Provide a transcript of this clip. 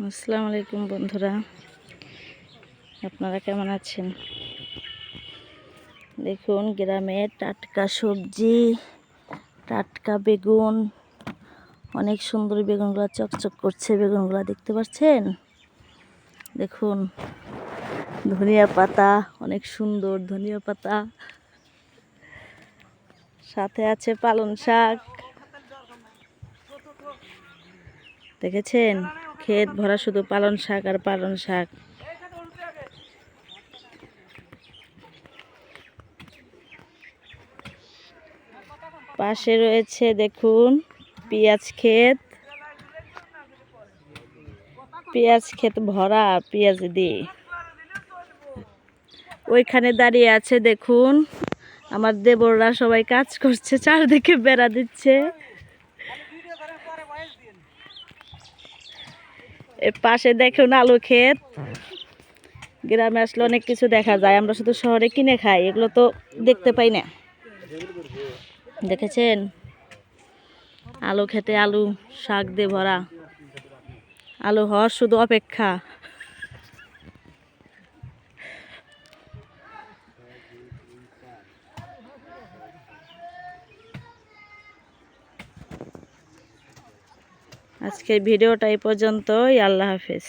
আসসালামু আলাইকুম বন্ধুরা, আপনারা কেমন আছেন? দেখুন গ্রামে টাটকা সবজি, টাটকা বেগুন, অনেক সুন্দর বেগুনগুলো চকচক করছে। বেগুনগুলো দেখতে পাচ্ছেন? দেখুন ধনিয়া পাতা, অনেক সুন্দর ধনিয়া পাতা, সাথে আছে পালং শাক। দেখেছেন? ক্ষেত ভরা শুধু পালং শাক আর পালং শাক। পাশে রয়েছে দেখুন পেঁয়াজ ক্ষেত ভরা পেঁয়াজ দিয়ে। ওইখানে দাঁড়িয়ে আছে দেখুন আমার দেবররা, সবাই কাজ করছে, চারদিকে বেড়া দিচ্ছে। এর পাশে দেখুন আলু ক্ষেত। গ্রামে আসলে অনেক কিছু দেখা যায়, আমরা শুধু শহরে কিনে খাই, এগুলো তো দেখতে পাই না। দেখেছেন আলু খেতে, আলু শাক দিয়ে ভরা, আলু হওয়ার শুধু অপেক্ষা। আজকের ভিডিওটা এই পর্যন্তই। আল্লাহ হাফেজ।